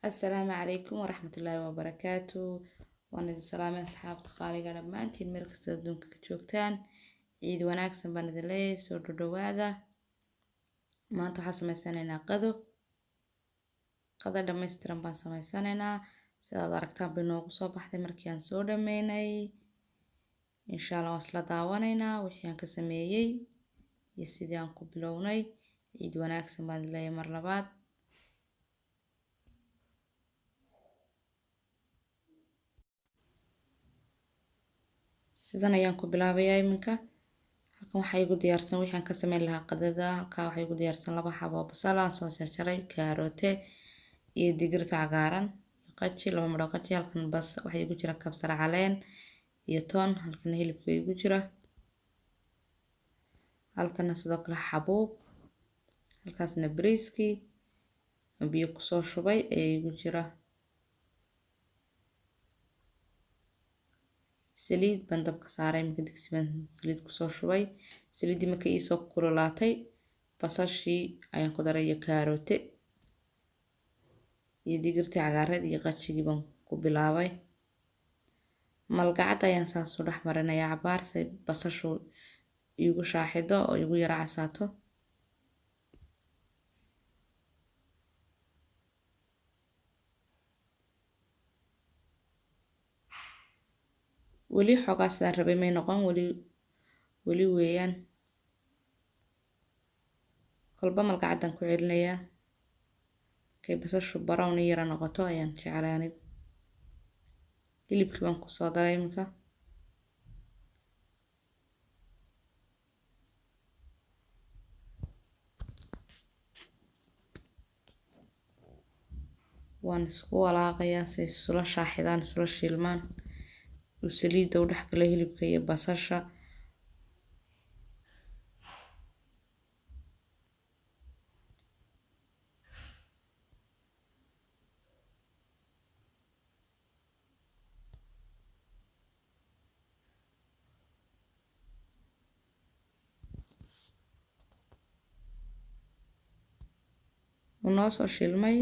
السلام عليكم ورحمة الله وبركاته. وأنا السلام أصحاب تقالي قال ما أنتي الملك استدون كتشوكتان عيد وناكسن بندلي سودو دوادا ما أنتو حسما سننا قدو دميسترن بان سمي سننا سيدا داركتان بنوغو صباح دي مركيان سودا ميناي إن شاء الله وصلا داوانينا وحيان كسميي يسيديان كبلوني عيد وناكسن بندلي مرلبات sidan ayaan ku bilaabayaa iminka halkan waxaa igu diyaarsan waxaan ka sameyn lahaa qadada halkaa waxaa igu diyaarsan 2 xabo oo basal aan soo jarjaray kaaroote iyo digirta cagaaran qaji 2 midho qaji halkan bas waxaa igu jira kabsar caleen iyo toon halkan hilibka igu jira halkan sidoo kale xabuub halkaasna bariiski biyo ku soo shubay ee igu jira saliid baan dabka saaray marka digsi baan saliid ku soo shubay saliidii markay ii soo kululaatay basashii ayaan ku daray iyo kaaroote iyo digirtii cagaareed iyo qajigii baan ku bilaabay malgacad ayaan saas u dhex marinayaa cabaar si basashu igu shaaxido oo igu yara casaato weli xoogaa sidaan rabay may noqon weli weeyaan kolba malgacadan ku celinayaa kay basashu brown yara noqoto ayaan jeclaanay hilibkii baan ku soo daray iminka waan isku walaaqayaa si isula shaaxidaan isula shiilmaan saliidda u dhex gala hilibka iyo basasha noo soo shiilmay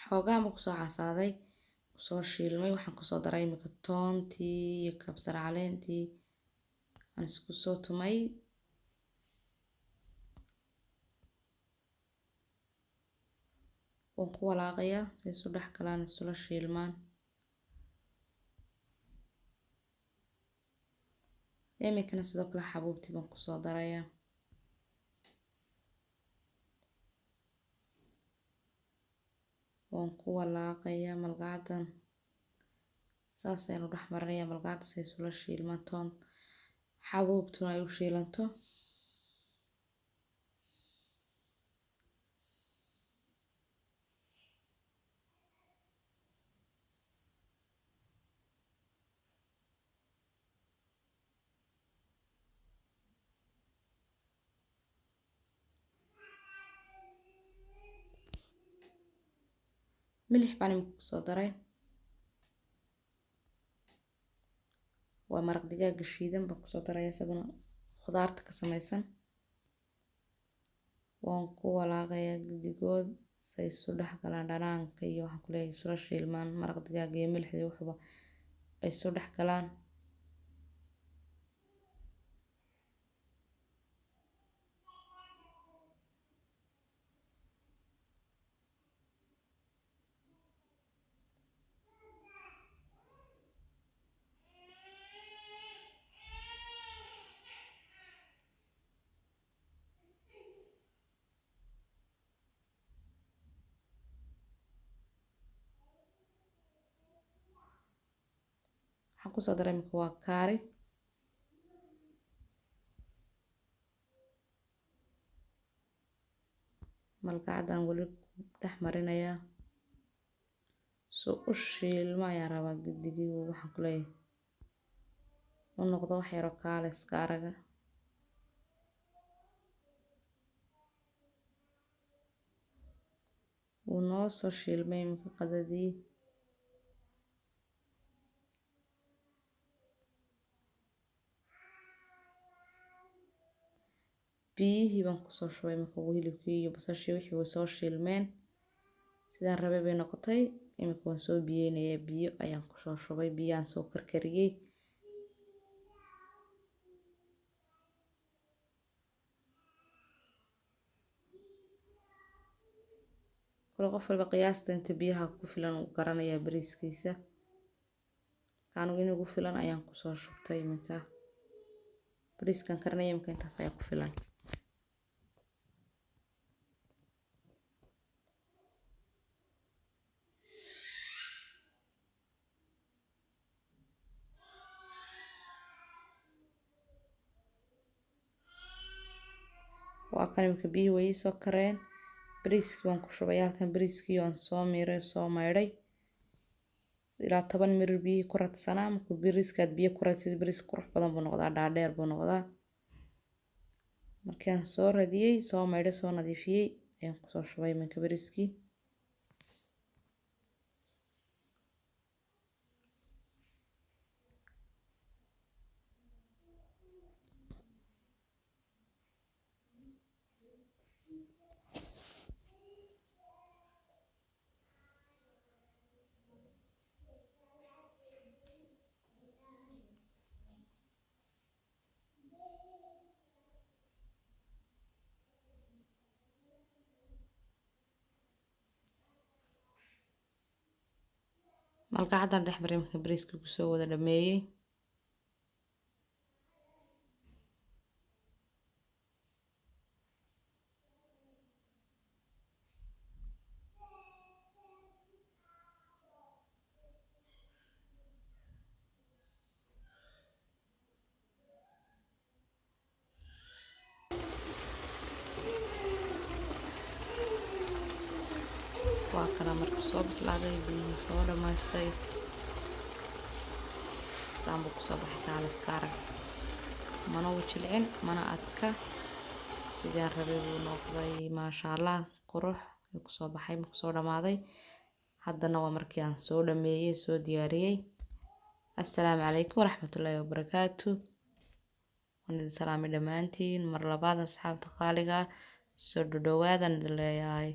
xoogaa ma kusoo casaaday kusoo shiilmay waxaan kusoo daray iminka toontii iyo kabsar caleentii aan isku soo tumay waan ku walaaqayaa si isu dhex galaan isula shiilmaan iminkana sidoo kale xabuubtii baan kusoo darayaa waan ku walaaqayaa malgacadan saas ayaan u dhex marinayaa malgacada si isula shiilmaan toon xabuubtuna ay u shiilanto milix baan imika kusoo daray waa maraq digaaga shiidan baan kusoo daraya isaguna khudaarta ka samaysan waan ku walaaqayaa gedigood say isu dhex galaan dhanaanka iyo waxaan ku leeyahay isula shiilmaan maraq digaaga iyo milixdii waxba ay isu dhex galaan waxaan kusoo daray imika waa kaari malgacadaan weli ku dhex marinayaa soo u shiilma ayaan rabaa gidigii waxaan ku leeyahay u noqdo wax yar oo kaale iska araga wuu noo soo shiilmay iminka qadadii biyihii baan kusoo shubay iminka hilibkii iyo basashii wixii way soo shiilmeen sidaan rabay bay noqotay iminka waan soo biyeynayaa biyo ayaan kusoo shubay biyaan soo karkariyey kula qof walba qiyaasta inta biyaha ku filan uu garanayaa bariiskiisa anigu in ugu filan ayaan kusoo shubtay iminka bariiskan karinaya iminka intaas ayaa ku filan waa kan iminka biyihii way soo kareen bariiskii waan ku shubay halkan bariiskii waan soo miiray soo maydhay ilaa 10 mirir biyihii ku radsanaa markuu bariiskaad biyo ku radsid bariis qurux badan buu noqdaa dhaadheer buu noqdaa markaan soo radiyey soo maydhay soo nadiifiyey ayaan kusoo shubay iminka bariiskii malqacadaan dhex maray iminka bariiskii kusoo wada dhameeyey waa kana markuu soo bislaaday biyihii soo dhamaystay saan buu kusoo baxay kaale iska arag mana uu jilcin mana adka sidaan rabay buu noqday maasha allah qurux kusoo baxay markuu soo dhamaaday haddana waa markii aan soo dhameeyey soo diyaariyey assalaamu calaykum waraxmatullaahi wabarakaatu waan idin salaamay dhammaantiin mar labaad asxaabta qaaliga soo dhawaadaan idin leeyahay